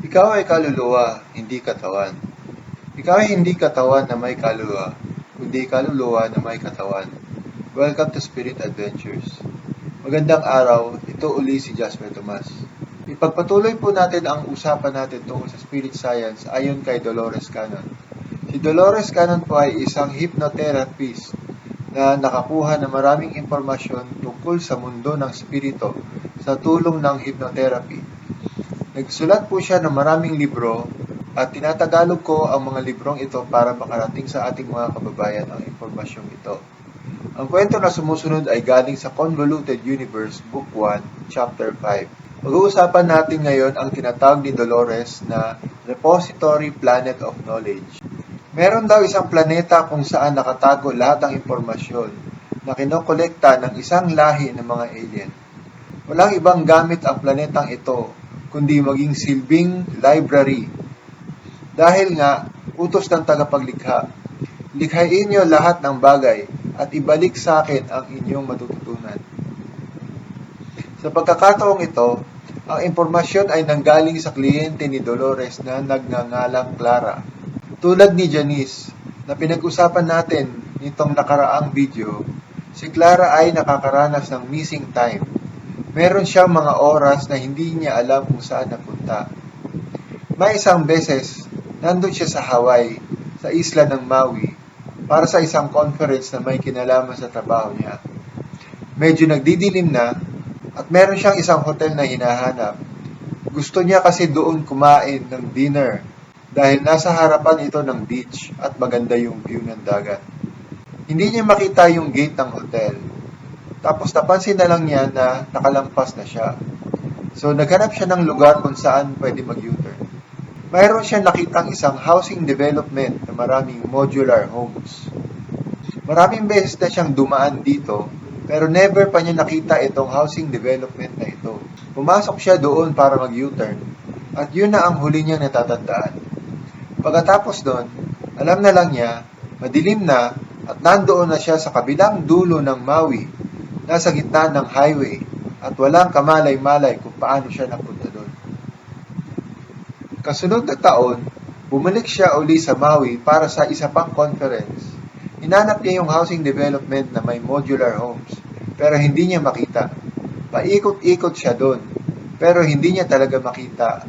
Ikaw ay kaluluwa, hindi katawan. Ikaw ay hindi katawan na may kaluluwa, kundi kaluluwa na may katawan. Welcome to Spirit Adventures. Magandang araw, ito uli si Jasper Tomas. Ipagpatuloy po natin ang usapan natin tungkol sa Spirit Science ayon kay Dolores Cannon. Si Dolores Cannon po ay isang hypnotherapist na nakakuha ng maraming impormasyon tungkol sa mundo ng spirito sa tulong ng hypnotherapy. Nagsulat po siya ng maraming libro at tinatagalog ko ang mga librong ito para makarating sa ating mga kababayan ang impormasyong ito. Ang kwento na sumusunod ay galing sa Convoluted Universe, Book 1, Chapter 5. Pag-uusapan natin ngayon ang tinatawag ni Dolores na Repository Planet of Knowledge. Meron daw isang planeta kung saan nakatago lahat ng impormasyon na kinokolekta ng isang lahi ng mga alien. Walang ibang gamit ang planetang ito kundi maging silbing library. Dahil nga, utos ng tagapaglikha, likhain niyo lahat ng bagay at ibalik sa akin ang inyong matututunan. Sa pagkakataong ito, ang impormasyon ay nanggaling sa kliyente ni Dolores na nagngangalang Clara. Tulad ni Janice, na pinag-usapan natin nitong nakaraang video, si Clara ay nakakaranas ng missing time. Meron siyang mga oras na hindi niya alam kung saan napunta. May isang beses, nandun siya sa Hawaii, sa isla ng Maui, para sa isang conference na may kinalaman sa trabaho niya. Medyo nagdidilim na, at meron siyang isang hotel na hinahanap. Gusto niya kasi doon kumain ng dinner, dahil nasa harapan ito ng beach at maganda yung view ng dagat. Hindi niya makita yung gate ng hotel. Tapos napansin na lang niya na nakalampas na siya. So naghanap siya ng lugar kung saan pwede mag-U-turn. Mayroon siya nakitang isang housing development na maraming modular homes. Maraming beses na siyang dumaan dito, pero never pa niya nakita itong housing development na ito. Pumasok siya doon para mag-U-turn, at yun na ang huli niyang natatandaan. Pagkatapos doon, alam na lang niya, madilim na, at nandoon na siya sa kabilang dulo ng Maui, nasa gitna ng highway, at walang kamalay-malay kung paano siya napunta doon. Kasunod na taon, bumalik siya uli sa Maui para sa isa pang conference. Hinanap niya yung housing development na may modular homes, pero hindi niya makita. Paikot-ikot siya doon, pero hindi niya talaga makita.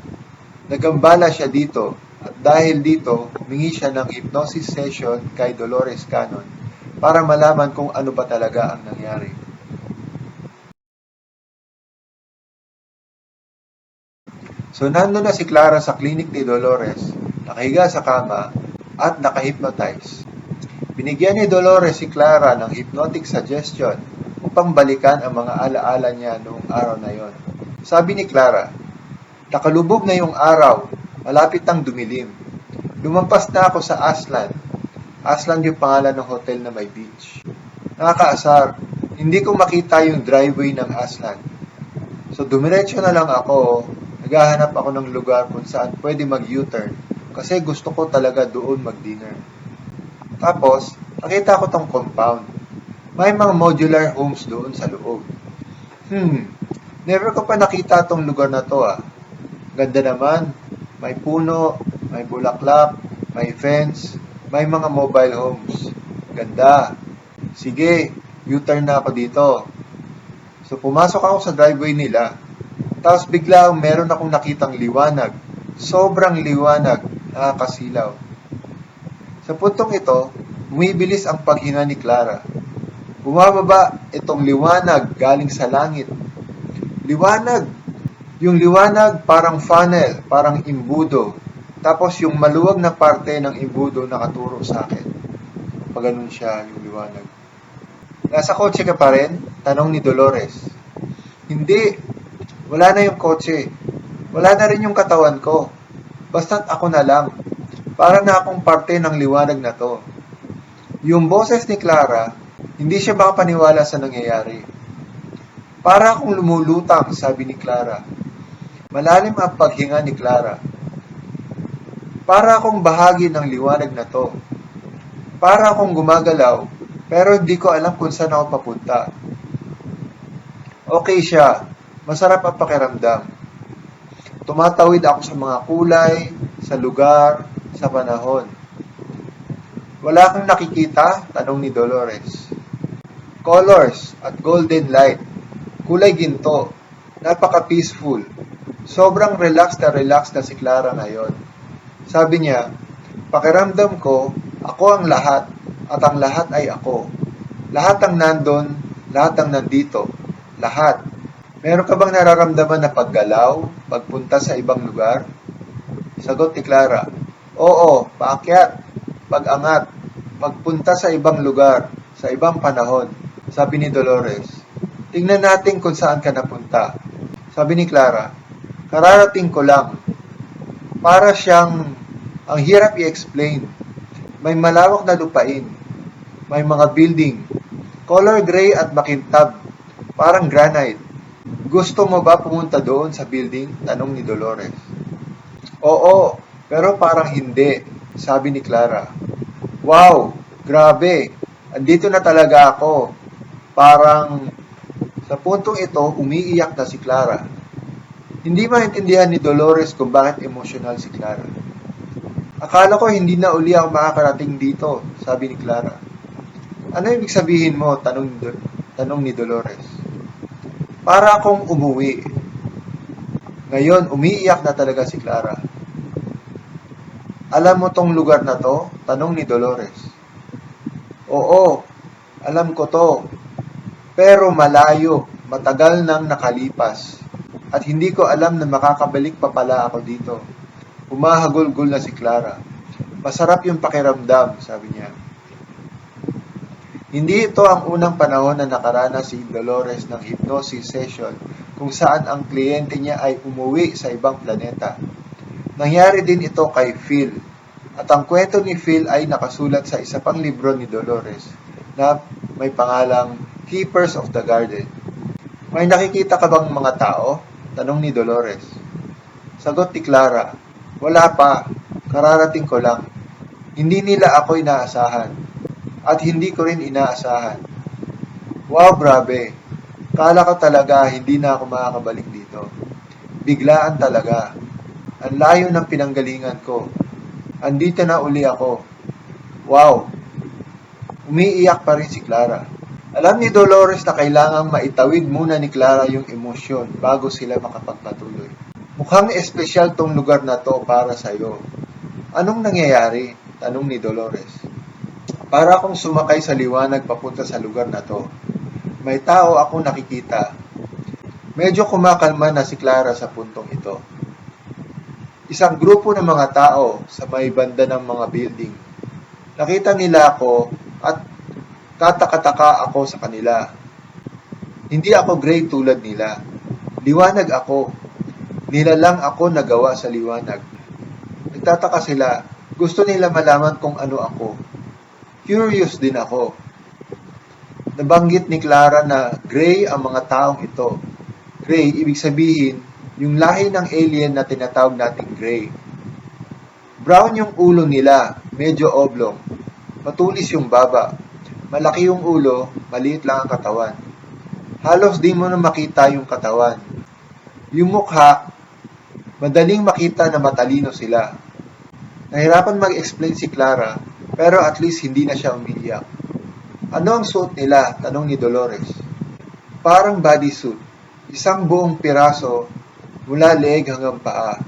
Nagambala siya dito, at dahil dito, humingi siya ng hypnosis session kay Dolores Cannon para malaman kung ano ba talaga ang nangyari. So nandun na si Clara sa clinic ni Dolores, nakahiga sa kama at naka-hypnotize. Binigyan ni Dolores si Clara ng hypnotic suggestion upang balikan ang mga alaala niya noong araw na yon. Sabi ni Clara, nakalubog na yung araw, malapit nang dumilim. Lumampas na ako sa Aslan. Aslan yung pangalan ng hotel na may beach. Nakakaasar, hindi ko makita yung driveway ng Aslan. So dumiretso na lang ako, naghahanap ako ng lugar kung saan pwede mag-U-turn kasi gusto ko talaga doon mag-dinner. Tapos, nakita ko tong compound. May mga modular homes doon sa loob. Never ko pa nakita tong lugar na to ah. Ganda naman, may puno, may bulaklak, may fence, may mga mobile homes. Ganda. Sige, U-turn na ako dito. So pumasok ako sa driveway nila. Tapos biglang meron akong nakitang liwanag. Sobrang liwanag, nakakasilaw. Sa puntong ito, bumibilis ang paghinga ni Clara. Bumababa itong liwanag galing sa langit. Liwanag! Yung liwanag parang funnel, parang imbudo. Tapos yung maluwag na parte ng imbudo nakaturo sa akin. Pag ganun siya yung liwanag. Nasa kotse ka pa rin? Tanong ni Dolores. Hindi. Wala na yung kotse. Wala na rin yung katawan ko. Basta't ako na lang. Para na akong parte ng liwanag na to. Yung boses ni Clara, hindi siya makapaniwala sa nangyayari. Para akong lumulutang, sabi ni Clara. Malalim ang paghinga ni Clara. Para akong bahagi ng liwanag na to. Para akong gumagalaw, pero hindi ko alam kung saan ako papunta. Okay siya. Masarap ang pakiramdam. Tumatawid ako sa mga kulay, sa lugar, sa panahon. Wala kang nakikita? Tanong ni Dolores. Colors at golden light. Kulay ginto. Napaka-peaceful. Sobrang relax na si Clara ngayon. Sabi niya, pakiramdam ko, ako ang lahat, at ang lahat ay ako. Lahat ang nandun, lahat ang nandito. Lahat. Meron ka bang nararamdaman na paggalaw, pagpunta sa ibang lugar? Sagot ni Clara, oo, paakyat, pag-angat, pagpunta sa ibang lugar, sa ibang panahon. Sabi ni Dolores, tingnan natin kung saan ka napunta. Sabi ni Clara, kararating ko lang. Para siyang, ang hirap i-explain. May malawak na lupain, may mga building, color gray at makintab, parang granite. Gusto mo ba pumunta doon sa building? Tanong ni Dolores. Oo, pero parang hindi, sabi ni Clara. Wow, grabe, andito na talaga ako. Parang sa puntong ito, umiiyak na si Clara. Hindi maintindihan ni Dolores kung bakit emosyonal si Clara. Akala ko hindi na uli ako makakarating dito, sabi ni Clara. Ano ibig sabihin mo? Tanong ni Dolores. Para akong umuwi. Ngayon, umiiyak na talaga si Clara. Alam mo tong lugar na to? Tanong ni Dolores. Oo, alam ko to. Pero malayo, matagal nang nakalipas. At hindi ko alam na makakabalik pa pala ako dito. Humahagulgol na si Clara. Masarap yung pakiramdam, sabi niya. Hindi ito ang unang panahon na nakaranas si Dolores ng hypnosis session kung saan ang kliyente niya ay umuwi sa ibang planeta. Nangyari din ito kay Phil. At ang kwento ni Phil ay nakasulat sa isa pang libro ni Dolores na may pangalang Keepers of the Garden. May nakikita ka bang mga tao? Tanong ni Dolores. Sagot ni Clara, wala pa, kararating ko lang. Hindi nila ako inaasahan. At hindi ko rin inaasahan. Wow, grabe. Kala ko talaga hindi na ako makakabalik dito. Biglaan talaga. Ang layo ng pinanggalingan ko. Andito na uli ako. Wow. Umiiyak pa rin si Clara. Alam ni Dolores na kailangang maitawid muna ni Clara yung emosyon bago sila makapagpatuloy. Mukhang espesyal tong lugar na to para sa'yo. Anong nangyayari? Tanong ni Dolores. Para akong sumakay sa liwanag papunta sa lugar na to. May tao akong nakikita. Medyo kumakalma na si Clara sa puntong ito. Isang grupo ng mga tao sa may banda ng mga building. Nakita nila ako at katakataka ako sa kanila. Hindi ako gray tulad nila. Liwanag ako. Nilalang ako nagawa sa liwanag. Nagtataka sila. Gusto nila malaman kung ano ako. Curious din ako. Nabanggit ni Clara na gray ang mga taong ito. Gray, ibig sabihin, yung lahi ng alien na tinatawag nating gray. Brown yung ulo nila, medyo oblong. Matulis yung baba. Malaki yung ulo, maliit lang ang katawan. Halos di mo na makita yung katawan. Yung mukha, madaling makita na matalino sila. Nahirapan mag-explain si Clara, pero at least hindi na siya umiiyak. Ano ang suot nila? Tanong ni Dolores. Parang bodysuit. Isang buong piraso mula leeg hanggang paa.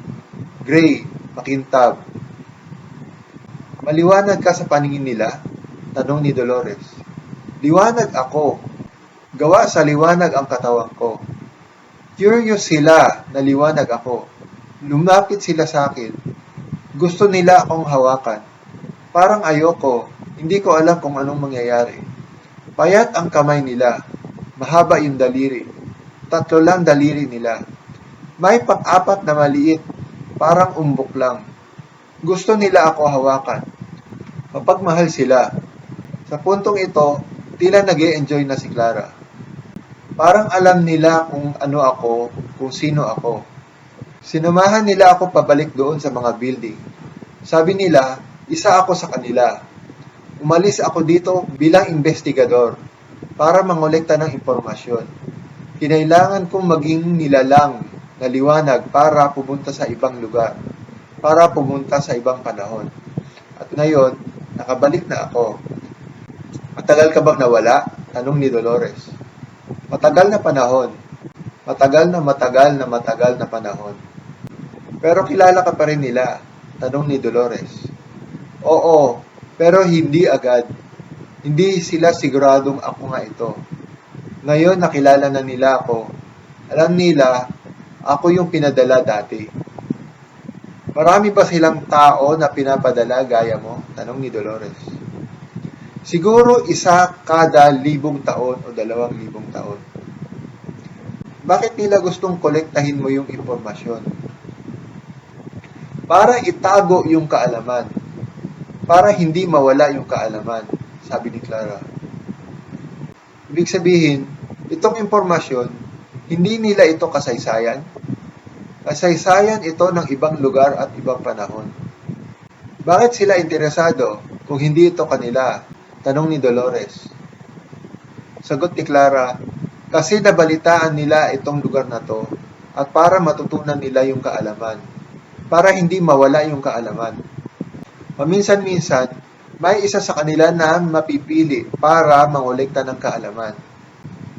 Gray, makintab. Maliwanag ka sa paningin nila? Tanong ni Dolores. Liwanag ako. Gawa sa liwanag ang katawan ko. Curious sila na liwanag ako. Lumapit sila sa akin. Gusto nila akong hawakan. Parang ayoko, hindi ko alam kung anong mangyayari. Payat ang kamay nila, mahaba yung daliri. 3 lang daliri nila. May pang-4 na maliit, parang umbok lang. Gusto nila ako hawakan. Mapagmahal sila. Sa puntong ito, tila nag-e-enjoy na si Clara. Parang alam nila kung ano ako, kung sino ako. Sinamahan nila ako pabalik doon sa mga building. Sabi nila, isa ako sa kanila. Umalis ako dito bilang investigador para mangolekta ng impormasyon. Kinailangan kong maging nilalang na liwanag para pumunta sa ibang lugar, para pumunta sa ibang panahon. At ngayon, nakabalik na ako. Matagal ka bang nawala? Tanong ni Dolores. Matagal na panahon. Matagal na matagal na matagal na panahon. Pero kilala ka pa rin nila? Tanong ni Dolores. Oo, pero hindi agad. Hindi sila siguradong ako nga ito. Ngayon nakilala na nila ako. Alam nila, ako yung pinadala dati. Marami ba silang tao na pinapadala gaya mo? Tanong ni Dolores. Siguro isa kada 1,000 taon o 2,000 taon. Bakit nila gustong kolektahin mo yung impormasyon? Para itago yung kaalaman. Para hindi mawala yung kaalaman, sabi ni Clara. Ibig sabihin, itong impormasyon, hindi nila ito kasaysayan. Kasaysayan ito ng ibang lugar at ibang panahon. Bakit sila interesado kung hindi ito kanila? Tanong ni Dolores. Sagot ni Clara, kasi nabalitaan nila itong lugar na to at para matutunan nila yung kaalaman. Para hindi mawala yung kaalaman. Paminsan-minsan, may isa sa kanila na mapipili para mangolekta ng kaalaman.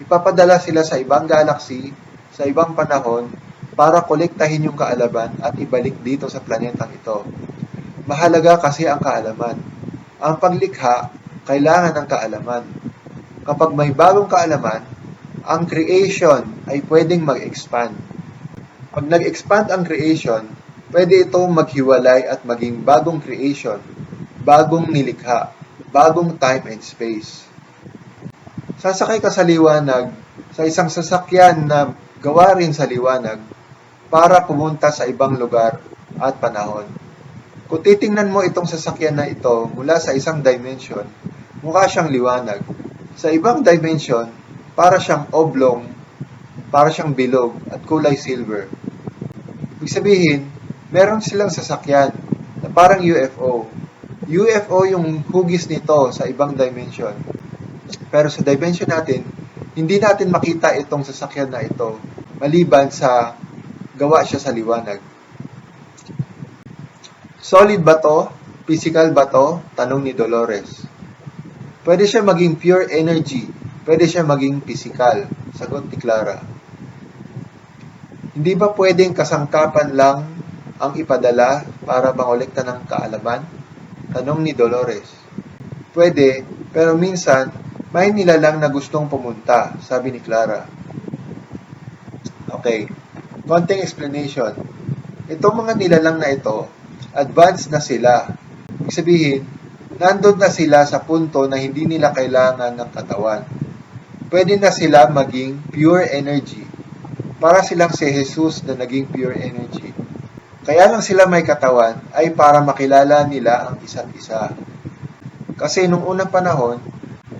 Ipapadala sila sa ibang galaxy, sa ibang panahon, para kolektahin yung kaalaman at ibalik dito sa planetang ito. Mahalaga kasi ang kaalaman. Ang paglikha, kailangan ng kaalaman. Kapag may bagong kaalaman, ang creation ay pwedeng mag-expand. Pag nag-expand ang creation, pwede itong maghiwalay at maging bagong creation, bagong nilikha, bagong time and space. Sasakay ka sa liwanag, sa isang sasakyan na gawa rin sa liwanag, para pumunta sa ibang lugar at panahon. Kung titingnan mo itong sasakyan na ito mula sa isang dimension, mukha siyang liwanag. Sa ibang dimension, para siyang oblong, para siyang bilog at kulay silver. Ibig sabihin, meron silang sasakyan na parang UFO. UFO yung hugis nito sa ibang dimension. Pero sa dimension natin, hindi natin makita itong sasakyan na ito maliban sa gawa siya sa liwanag. Solid ba to? Physical ba to? Tanong ni Dolores. Pwede siya maging pure energy. Pwede siya maging physical. Sagot ni Clara. Hindi ba pwedeng kasangkapan lang ang ipadala para mangolekta ng kaalaman? Tanong ni Dolores. Pwede, pero minsan, may nilalang na gustong pumunta, sabi ni Clara. Okay, konting explanation. Itong mga nilalang na ito, advanced na sila. Ibig sabihin, nandun na sila sa punto na hindi nila kailangan ng katawan. Pwede na sila maging pure energy. Para silang si Jesus na naging pure energy. Kaya lang sila may katawan ay para makilala nila ang isa't isa. Kasi nung unang panahon,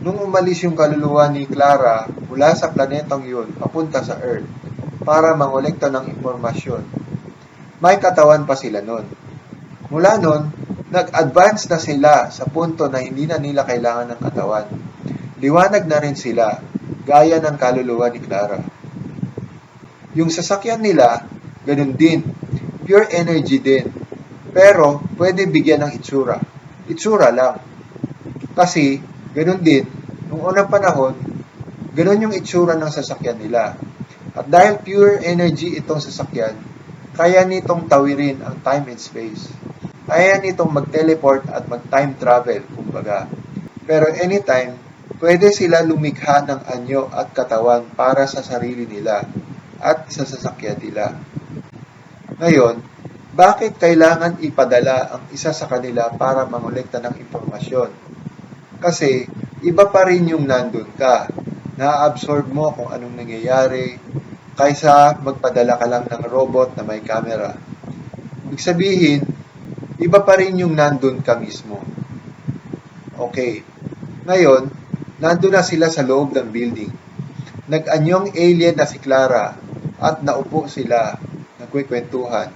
nung umalis yung kaluluwa ni Clara mula sa planetang yun papunta sa Earth para mangolekta ng impormasyon, may katawan pa sila nun. Mula nun, nag-advance na sila sa punto na hindi na nila kailangan ng katawan. Liwanag na rin sila, gaya ng kaluluwa ni Clara. Yung sasakyan nila, ganun din. Pure energy din. Pero, pwede bigyan ng itsura. Itsura lang. Kasi, ganun din, nung unang panahon, ganun yung itsura ng sasakyan nila. At dahil pure energy itong sasakyan, kaya nitong tawirin ang time and space. Kaya nitong mag-teleport at mag-time travel, kumbaga. Pero anytime, pwede sila lumikha ng anyo at katawan para sa sarili nila at sa sasakyan nila. Ngayon, bakit kailangan ipadala ang isa sa kanila para mangolekta ng impormasyon? Kasi, iba pa rin yung nandun ka. Na-absorb mo kung anong nangyayari, kaysa magpadala ka lang ng robot na may camera. Ibig sabihin, iba pa rin yung nandun ka mismo. Okay. Ngayon, nandun na sila sa loob ng building. Nag-anyong alien na si Clara at naupo sila, nagkwekwentuhan.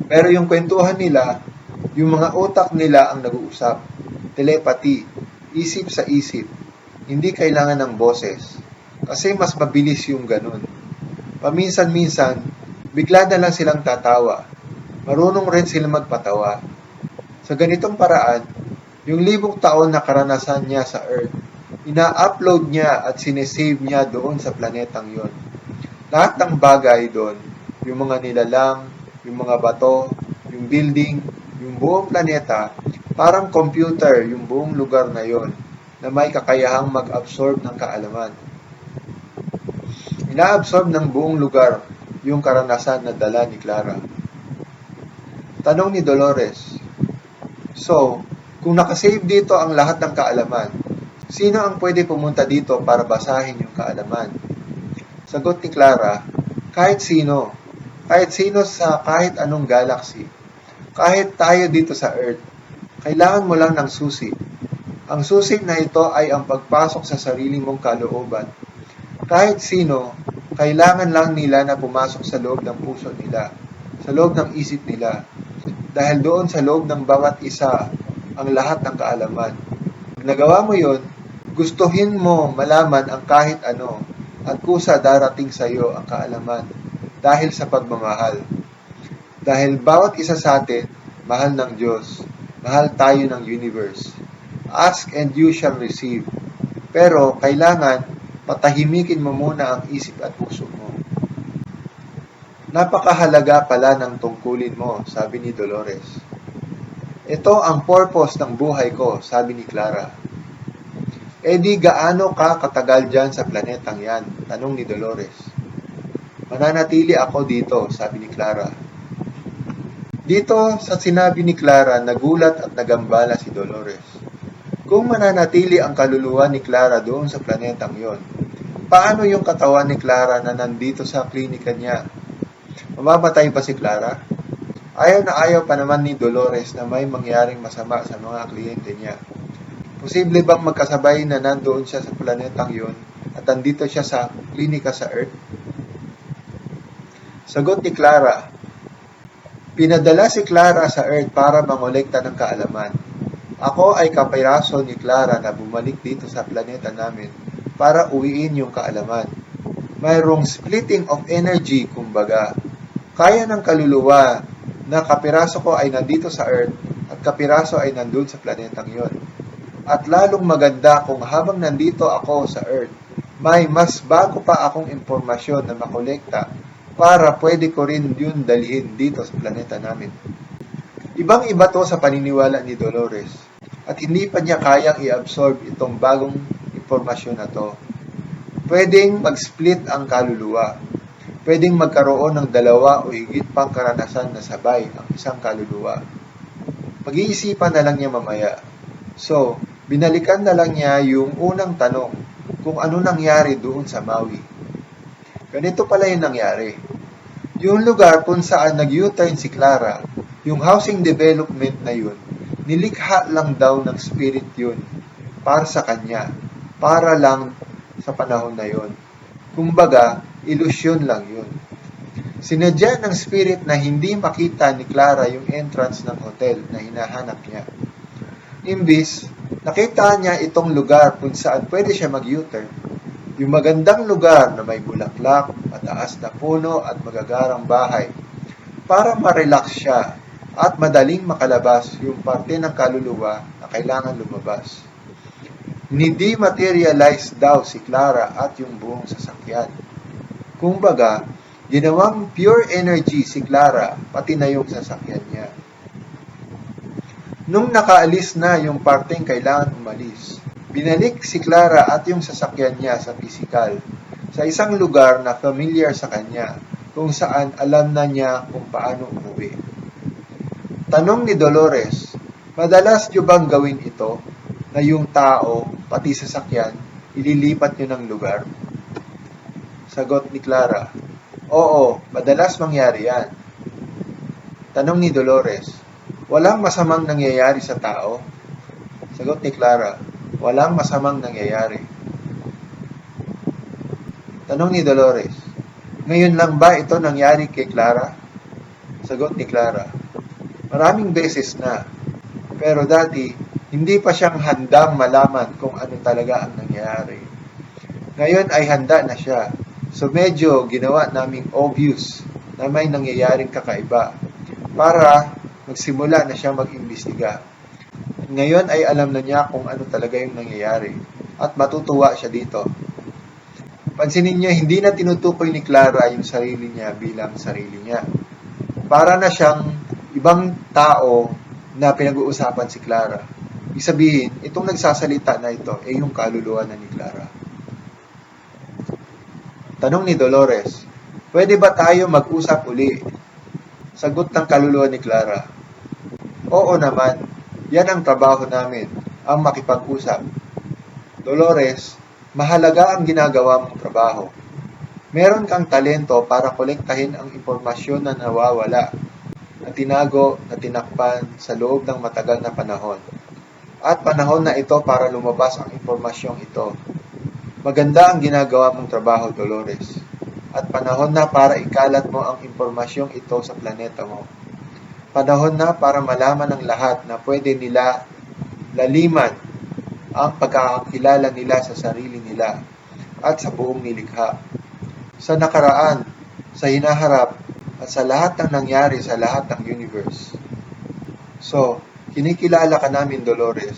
Pero yung kwentuhan nila, yung mga utak nila ang nag-uusap. Telepathy, isip sa isip. Hindi kailangan ng boses. Kasi mas mabilis yung ganun. Paminsan-minsan, Bigla na lang silang tatawa. Marunong rin silang magpatawa. Sa ganitong paraan, yung libong taon na karanasan niya sa Earth, ina-upload niya at sinesave niya doon sa planetang yon. Lahat ng bagay doon, yung mga nilalang, yung mga bato, yung building, yung buong planeta, parang computer yung buong lugar na yon na may kakayahang mag-absorb ng kaalaman. Ina-absorb ng buong lugar yung karanasan na dala ni Clara. Tanong ni Dolores, so, kung nakasave dito ang lahat ng kaalaman, sino ang pwede pumunta dito para basahin yung kaalaman? Sagot ni Clara, kahit sino. Kahit sino sa kahit anong galaxy. Kahit tayo dito sa Earth. Kailangan mo lang ng susi. Ang susi na ito ay ang pagpasok sa sarili mong kalooban. Kahit sino, kailangan lang nila na pumasok sa loob ng puso nila, sa loob ng isip nila. Dahil doon sa loob ng bawat isa ang lahat ng kaalaman. Pag nagawa mo yun, gustuhin mo malaman ang kahit ano at kusa darating sa iyo ang kaalaman dahil sa pagmamahal. Dahil bawat isa sa atin, mahal ng Diyos. Mahal tayo ng universe. Ask and you shall receive. Pero kailangan patahimikin mo muna ang isip at puso mo. Napakahalaga pala ng tungkulin mo, sabi ni Dolores. Ito ang purpose ng buhay ko, sabi ni Clara. E di gaano ka katagal dyan sa planetang yan? Tanong ni Dolores. Mananatili ako dito, sabi ni Clara. Dito sa sinabi ni Clara, nagulat at nagambala si Dolores. Kung mananatili ang kaluluwa ni Clara doon sa planetang yon, paano yung katawan ni Clara na nandito sa klinika niya? Mamamatay ba si Clara? Ayaw na ayaw pa naman ni Dolores na may mangyaring masama sa mga kliyente niya. Posible bang magkasabay na nandoon siya sa planetang yon at nandito siya sa klinika sa Earth? Sagot ni Clara, pinadala si Clara sa Earth para mangolekta ng kaalaman. Ako ay kapiraso ni Clara na bumalik dito sa planeta namin para uwiin yung kaalaman. Mayroong splitting of energy, kumbaga. Kaya ng kaluluwa na kapiraso ko ay nandito sa Earth at kapiraso ay nandun sa planetang yon. At lalong maganda kung habang nandito ako sa Earth, may mas bago pa akong impormasyon na makolekta para pwede ko rin yun dalhin dito sa planeta namin. Ibang-iba to sa paniniwala ni Dolores at hindi pa niya kayang i-absorb itong bagong impormasyon na to. Pwedeng mag-split ang kaluluwa. Pwedeng magkaroon ng dalawa o higit pang karanasan na sabay ang isang kaluluwa. Pag-iisipan na lang niya mamaya. So, binalikan na lang niya yung unang tanong kung ano nangyari doon sa Maui. Ganito pala yung nangyari. Yung lugar kung saan nag-U-turn si Clara, yung housing development na yun, nilikha lang daw ng spirit yun para sa kanya, para lang sa panahon na yun. Kumbaga, ilusyon lang yun. Sinadya ng spirit na hindi makita ni Clara yung entrance ng hotel na hinahanap niya. Imbis, nakita niya itong lugar kung saan pwede siya mag-U-turn. Yung magandang lugar na may bulaklak, mataas na puno at magagarang bahay. Para ma-relax siya at madaling makalabas yung parte ng kaluluwa na kailangan lumabas. Hindi materialize daw si Clara at yung buong sasakyan. Kumbaga, ginawang pure energy si Clara, pati na yung sasakyan niya. Nung nakaalis na yung parteng kailangan umalis, binalik si Clara at yung sasakyan niya sa physical, sa isang lugar na familiar sa kanya, kung saan alam na niya kung paano umuwi. Tanong ni Dolores, madalas niyo bang gawin ito, na yung tao, pati sasakyan, ililipat niyo ng lugar? Sagot ni Clara, oo, madalas mangyari yan. Tanong ni Dolores, walang masamang nangyayari sa tao? Sagot ni Clara, walang masamang nangyayari. Tanong ni Dolores, ngayon lang ba ito nangyari kay Clara? Sagot ni Clara, maraming beses na. Pero dati, hindi pa siyang handang malaman kung ano talaga ang nangyayari. Ngayon ay handa na siya. So medyo ginawa naming obvious na may nangyayaring kakaiba para magsimula na siya mag-imbestiga. Ngayon ay alam na niya kung ano talaga yung nangyayari at matutuwa siya dito. Pansinin niyo, hindi na tinutukoy ni Clara yung sarili niya bilang sarili niya. Para na siyang ibang tao na pinag-uusapan si Clara. Ibig sabihin, itong nagsasalita na ito ay yung kaluluwa na ni Clara. Tanong ni Dolores, pwede ba tayo mag-usap uli? Sagot ng kaluluwa ni Clara, oo naman, yan ang trabaho namin, ang makipag-usap. Dolores, mahalaga ang ginagawa mong trabaho. Meron kang talento para kolektahin ang impormasyon na nawawala, na tinago, na tinakpan sa loob ng matagal na panahon. At panahon na ito para lumabas ang impormasyong ito. Maganda ang ginagawa mong trabaho, Dolores. At panahon na para ikalat mo ang impormasyong ito sa planeta mo. Panahon na para malaman ng lahat na pwede nila laliman ang pagkakakilala nila sa sarili nila at sa buong nilikha. Sa nakaraan, sa hinaharap, at sa lahat ng nangyari sa lahat ng universe. So, kinikilala ka namin, Dolores,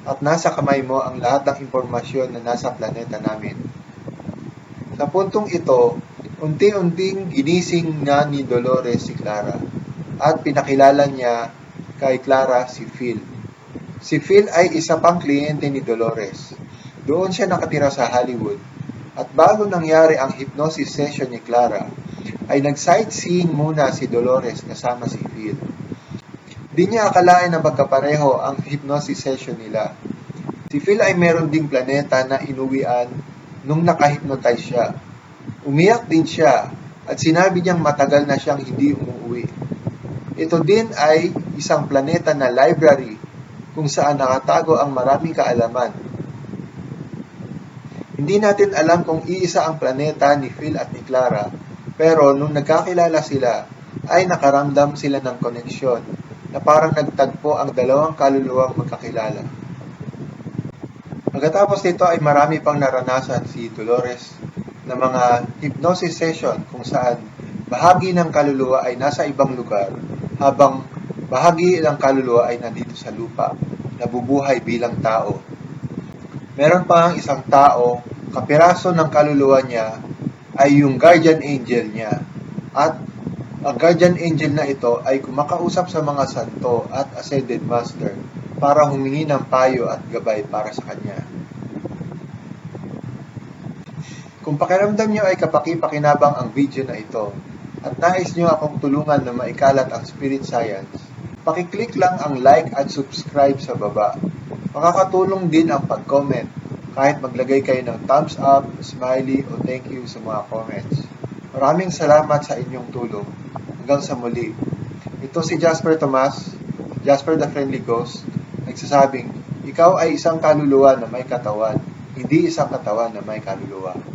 at nasa kamay mo ang lahat ng impormasyon na nasa planeta namin. Sa puntong ito, unti-unting ginising na ni Dolores si Clara at pinakilala niya kay Clara si Phil. Si Phil ay isa pang kliyente ni Dolores. Doon siya nakatira sa Hollywood. At bago nangyari ang hypnosis session ni Clara, ay nag-sightseeing muna si Dolores kasama si Phil. Di niya akalain na magkapareho ang hypnosis session nila. Si Phil ay meron ding planeta na inuwian nung naka-hypnotize siya. Umiyak din siya at sinabi niyang matagal na siyang hindi umuwi. Ito din ay isang planeta na library kung saan nakatago ang maraming kaalaman. Hindi natin alam kung iisa ang planeta ni Phil at ni Clara, pero nung nagkakilala sila, ay nakaramdam sila ng koneksyon na parang nagtagpo ang dalawang kaluluwang magkakilala. Pagkatapos nito ay marami pang naranasan si Dolores na mga hypnosis session kung saan bahagi ng kaluluwa ay nasa ibang lugar habang bahagi ng kaluluwa ay nandito sa lupa, nabubuhay bilang tao. Meron pa ang isang tao, kapiraso ng kaluluwa niya ay yung guardian angel niya at ang guardian angel na ito ay kumakausap sa mga santo at ascended master para humingi ng payo at gabay para sa kanya. Kung pakiramdam nyo ay kapaki-pakinabang ang video na ito at nais nyo akong tulungan na maikalat ang spirit science, pakiclick lang ang like at subscribe sa baba. Makakatulong din ang pag-comment kahit maglagay kayo ng thumbs up, smiley o thank you sa mga comments. Maraming salamat sa inyong tulong. Hanggang sa muli. Ito si Jasper Tomas, Jasper the Friendly Ghost, nagsasabing, ikaw ay isang kaluluwa na may katawan, hindi isang katawan na may kaluluwa.